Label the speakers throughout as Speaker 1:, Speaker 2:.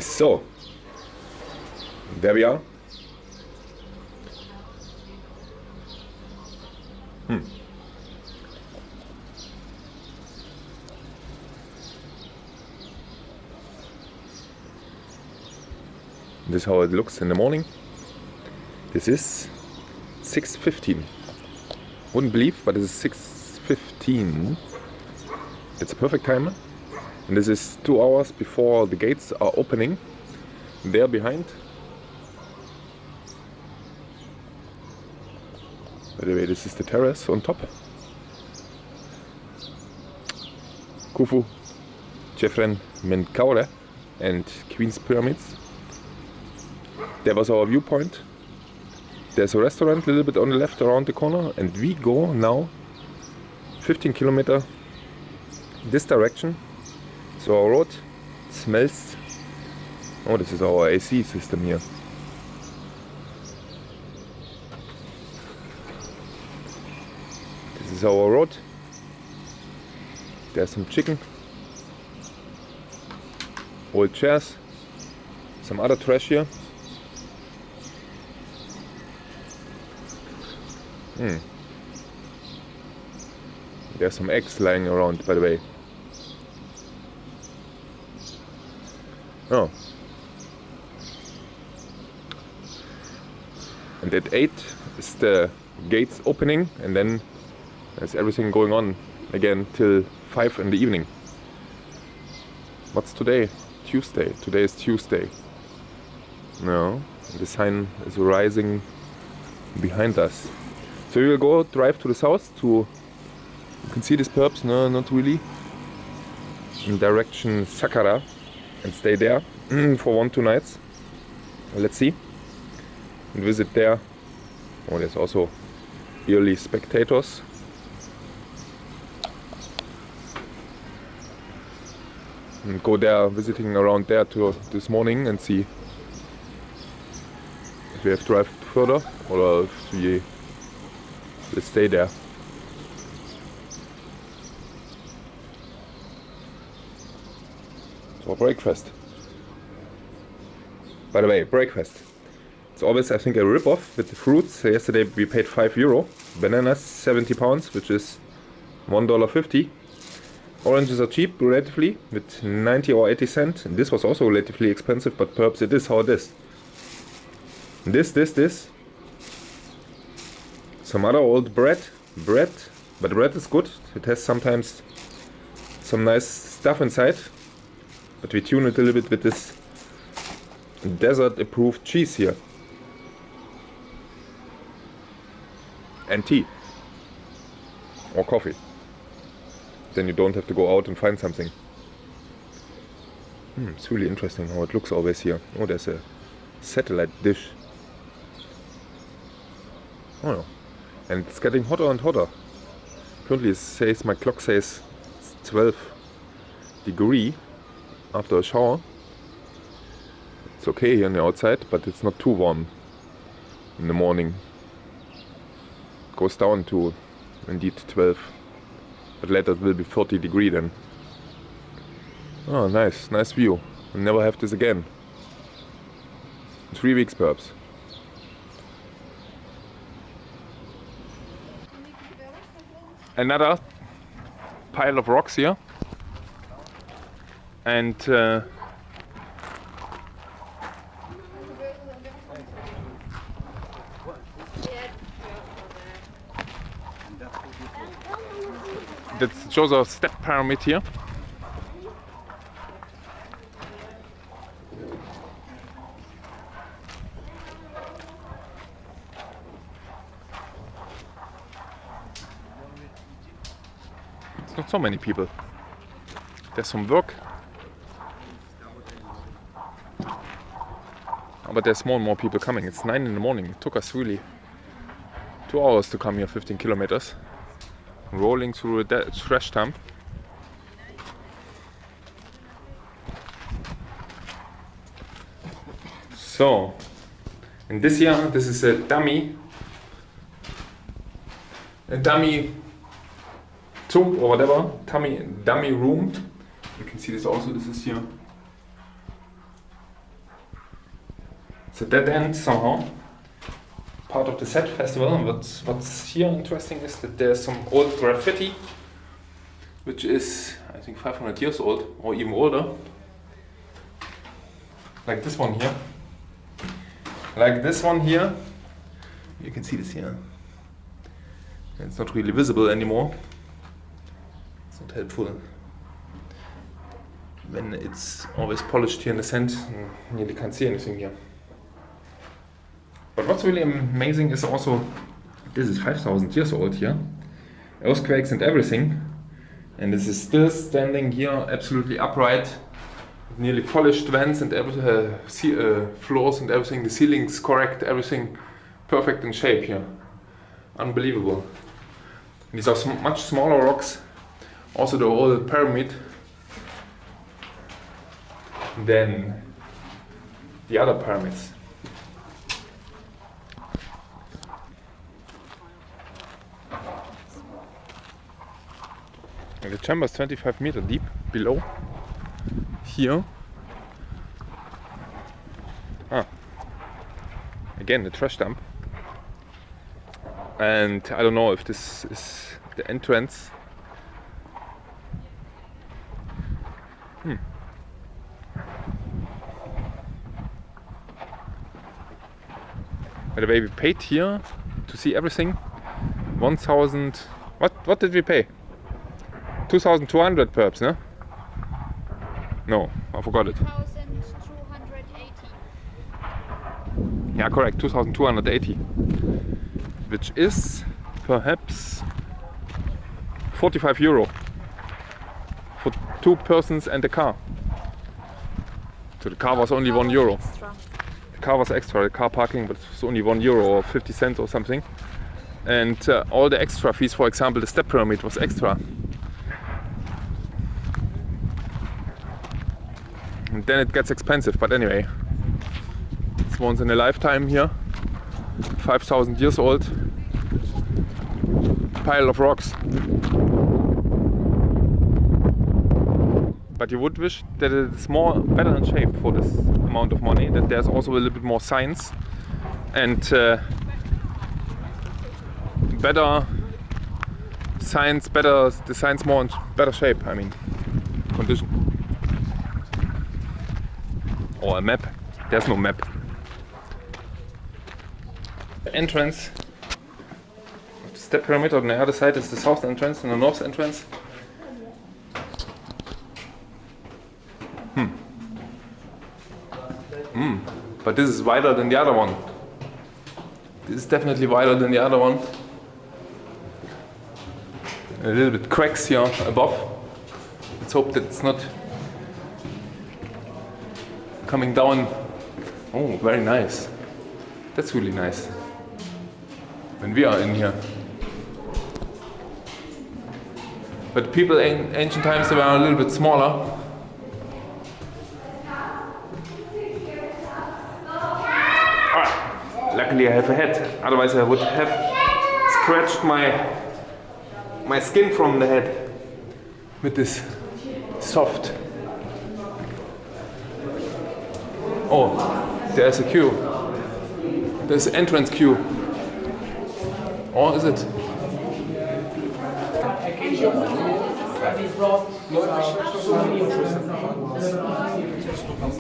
Speaker 1: So, there we are. This is how it looks in the morning. This is 6:15. Wouldn't believe, but it is 6:15. It's a perfect time. And this is 2 hours before the gates are opening. There behind. By the way, this is the terrace on top. Khufu, Chefren, Menkaure and Queen's Pyramids. There was our viewpoint. There's a restaurant a little bit on the left around the corner, and we go now 15 kilometers this direction. So our road smells. Oh, this is our AC system here. This is our road. There's some chicken, old chairs, some other trash here. There's some eggs lying around, by the way. Oh. And at 8 is the gates opening, and then there's everything going on again till 5 in the evening. What's today? Tuesday. Today is Tuesday. No, the sign is rising behind us. So we will go drive to the south to, you can see this perhaps, no, not really, in direction Saqqara, and stay there for 1-2 nights. Let's see. And visit there. Oh, there's also yearly spectators. And go there, visiting around there to this morning and see if we have to drive further or if we will stay there. So breakfast. By the way, breakfast. It's always, I think, a rip-off with the fruits. So yesterday we paid €5. Bananas 70 pounds, which is $1.50. Oranges are cheap, relatively, with 90 or 80 cents. And this was also relatively expensive, but perhaps it is how it is. This. Some other old bread, but bread is good. It has sometimes some nice stuff inside. But we tune it a little bit with this desert-approved cheese here. And tea. Or coffee. Then you don't have to go out and find something. It's really interesting how it looks always here. Oh, there's a satellite dish. Oh no. And it's getting hotter and hotter. Currently it says, my clock says it's 12 degrees after a shower. It's okay here on the outside, but it's not too warm in the morning. It goes down to indeed 12. But later it will be 40 degrees then. Oh, nice view. We'll never have this again. In 3 weeks perhaps. Another pile of rocks here. And that's Djoser step pyramid here. It's not so many people. There's some work. But there's more and more people coming. It's 9 in the morning. It took us really 2 hours to come here, 15 kilometers. Rolling through a trash dump. So, and this here, this is a dummy tomb or whatever, dummy room. You can see this also, this is here It's a dead end somehow. Part of the set festival. And what's here interesting is that there's some old graffiti, which is I think 500 years old or even older. Like this one here. Like this one here. You can see this here. It's not really visible anymore. It's not helpful. When it's always polished here in the sand, you nearly can't see anything here. But what's really amazing is also, this is 5,000 years old here. Earthquakes and everything. And this is still standing here absolutely upright. Nearly polished vents and floors and everything. The ceiling's correct, everything perfect in shape here. Unbelievable. And these are much smaller rocks. Also the whole pyramid than the other pyramids. And the chamber is 25 meters deep below. Here. Again, the trash dump. And I don't know if this is the entrance. By the way, we paid here to see everything 1,000. What did we pay? 2,200 perhaps, no? No, I forgot it.
Speaker 2: 2,280.
Speaker 1: Yeah, correct, 2,280. Which is perhaps 45 euro for 2 persons and a car. So the car was only 1 euro.
Speaker 2: Extra.
Speaker 1: The car was extra, the car parking, but it was only 1 euro or 50 cents or something. And all the extra fees, for example, the step pyramid was extra. And then it gets expensive, but anyway. It's once in a lifetime here. 5,000 years old. Pile of rocks. But you would wish that it's better in shape for this amount of money, that there's also a little bit more science and better science, the science more in better shape, I mean, condition. Or a map. There's no map. The entrance of the step pyramid on the other side is the south entrance and the north entrance. But this is wider than the other one. This is definitely wider than the other one. A little bit cracks here above. Let's hope that it's not coming down. Oh, very nice. That's really nice. When we are in here. But people in ancient times, they were a little bit smaller. Luckily I have a head, otherwise I would have scratched my skin from the head with this soft. Oh, there's a queue. There's an entrance queue. Or is it?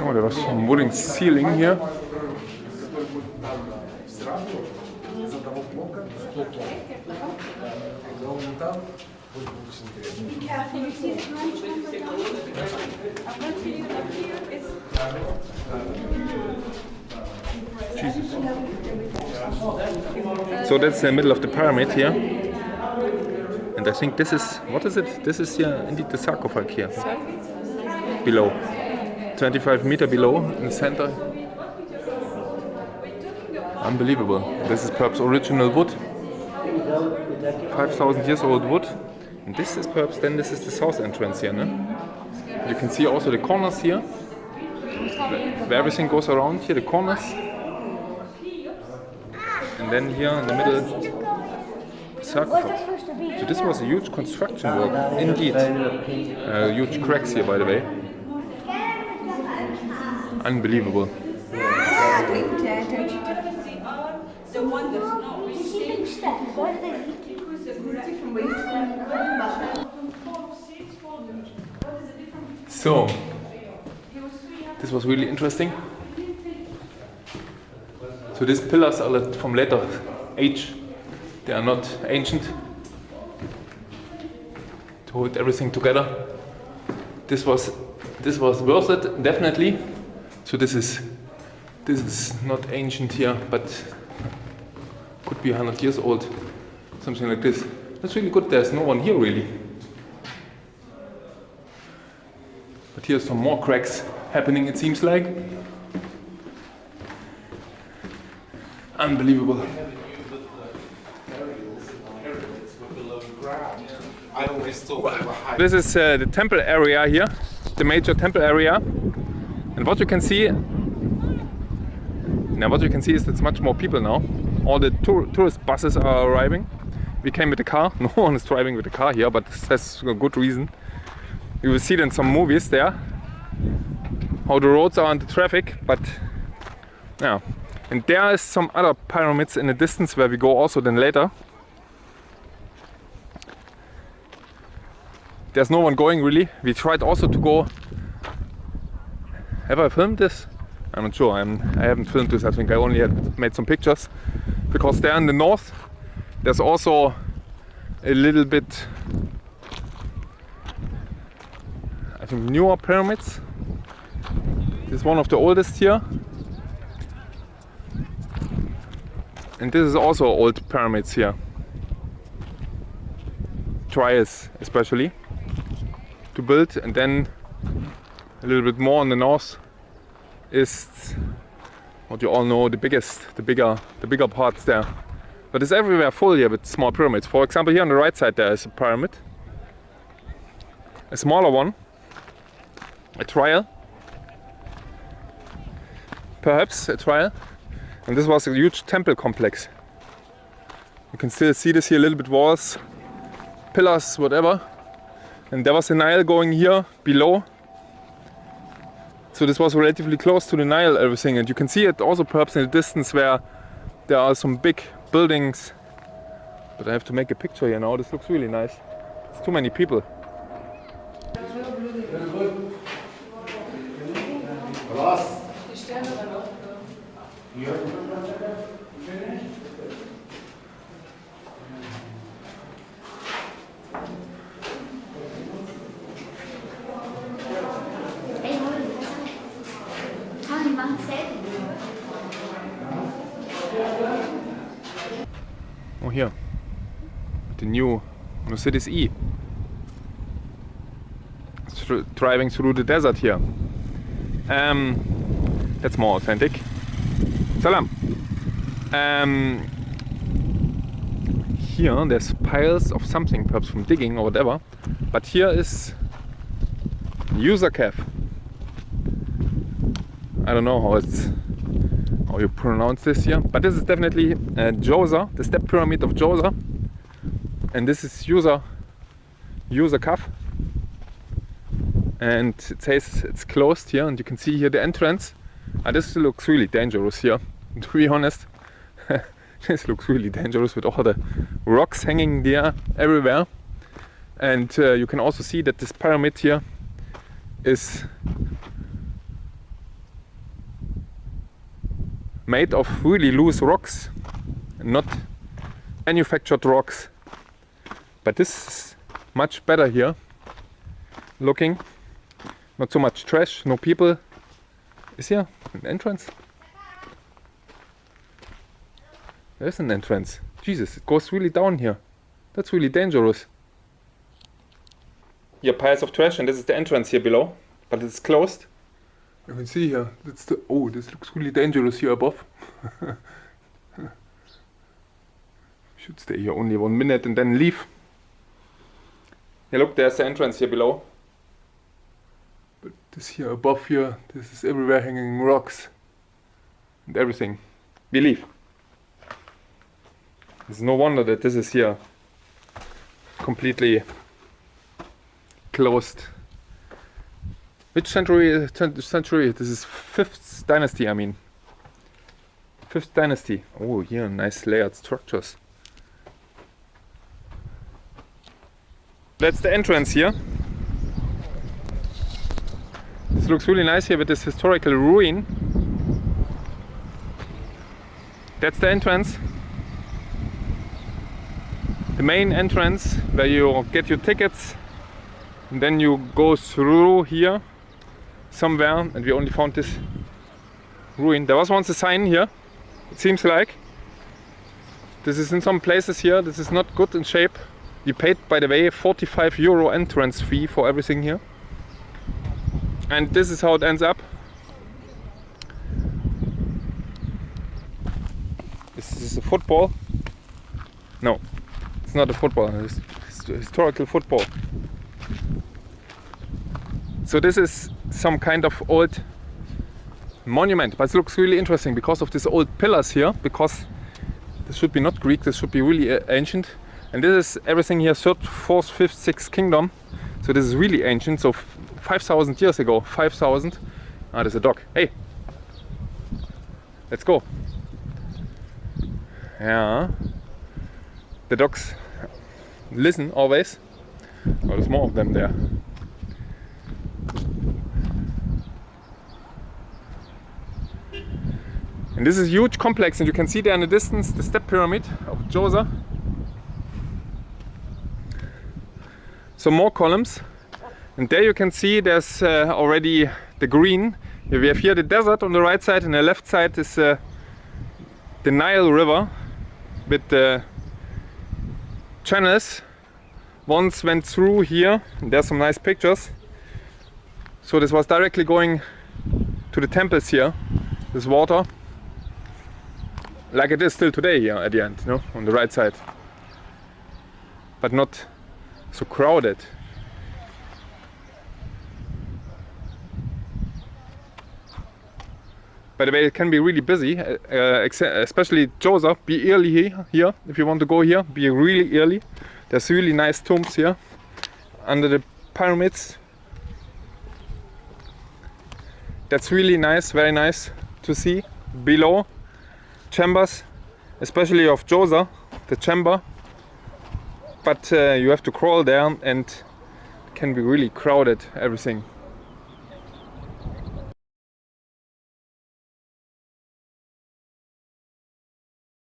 Speaker 1: Oh, there was some wooden ceiling here.
Speaker 2: Be careful, you see the branch number down? I'm not seeing it up here.
Speaker 1: Jesus. So that's the middle of the pyramid here. And I think this is, what is it? This is here indeed the sarcophag here. Below. 25 meters below in the center. Unbelievable. This is perhaps original wood. 5,000 years old wood. And this is perhaps, then this is the south entrance here, no? You can see also the corners here. Where everything goes around here, the corners. And then here in the middle, the sarcophagus. So this was a huge construction work, indeed. Huge cracks here, by the way. Unbelievable.
Speaker 2: the one that's not reshaped.
Speaker 3: Steps, why do they need to?
Speaker 2: Because the different ways
Speaker 1: So, this was really interesting. So these pillars are from later age. They are not ancient. To hold everything together. This was worth it, definitely. So this is not ancient here, but could be 100 years old, something like this. That's really good. There's no one here really. But here's some more cracks happening, it seems like. Unbelievable. This is the temple area here, the major temple area. And what you can see, is it's much more people now. All the tourist buses are arriving. We came with the car. No one is driving with the car here, but this has a good reason. You will see it in some movies there, how the roads are and the traffic. But yeah, and there is some other pyramids in the distance where we go also then later. There's no one going really. We tried also to go. Have I filmed this? I'm not sure. I haven't filmed this. I think I only had made some pictures. Because there in the north, there's also a little bit, I think, newer pyramids. This is one of the oldest here. And this is also old pyramids here. Trials especially. To build, and then a little bit more in the north is what you all know, the bigger parts there. But it's everywhere full here with small pyramids. For example, here on the right side there is a pyramid, a smaller one, a trial, perhaps a trial, and this was a huge temple complex. You can still see this here, a little bit walls, pillars, whatever. And there was a Nile going here below. So this was relatively close to the Nile, everything. And you can see it also perhaps in the distance where there are some big buildings. But I have to make a picture here now. This looks really nice. It's too many people. Oh, here, the new Mercedes E. Driving through the desert here. That's more authentic. Salam. Here there's piles of something, perhaps from digging or whatever. But here is Djoser cave. I don't know how you pronounce this here, but this is definitely Djoser, the step pyramid of Djoser, and this is Djoser cave, and it says it's closed here, and you can see here the entrance. This looks really dangerous here, to be honest. This looks really dangerous with all the rocks hanging there everywhere, and you can also see that this pyramid here is made of really loose rocks, not manufactured rocks. But this is much better here. Looking, not so much trash, no people. Is here an entrance? There's an entrance. Jesus, it goes really down here. That's really dangerous. Here piles of trash, and this is the entrance here below, but it's closed. You can see here, that's the, oh, this looks really dangerous here above. Should stay here only 1 minute and then leave. Yeah, look, there's the entrance here below. But this here above here, this is everywhere hanging rocks and everything. We leave. It's no wonder that this is here completely closed. Which century? This is 5th dynasty, I mean. 5th dynasty. Oh, here nice layered structures. That's the entrance here. This looks really nice here with this historical ruin. That's the entrance. The main entrance where you get your tickets and then you go through here somewhere, and we only found this ruin. There was once a sign here, it seems like. This is in some places here, this is not good in shape. We paid, by the way, €45 entrance fee for everything here. And this is how it ends up. This is a football. No, it's not a football, it's historical football. So this is some kind of old monument, but it looks really interesting because of these old pillars here, because this should be not Greek, this should be really ancient. And this is everything here, 3rd, 4th, 5th, 6th kingdom. So this is really ancient, so 5,000 years ago, 5,000. Ah, there's a dog. Hey! Let's go. Yeah. The dogs listen always. Oh, there's more of them there. And this is a huge complex, and you can see there in the distance the step pyramid of Djoser. Some more columns, and there you can see there's already the green. We have here the desert on the right side, and the left side is the Nile River with the channels. Once went through here, and there's some nice pictures. So this was directly going to the temples here, this water, like it is still today here at the end, you know, on the right side, but not so crowded. By the way, it can be really busy, especially Djoser. Be early here if you want to go here. Be really early. There's really nice tombs here under the pyramids. That's really nice, very nice to see. Below, chambers, especially of Djoser, the chamber. But you have to crawl there, and it can be really crowded, everything.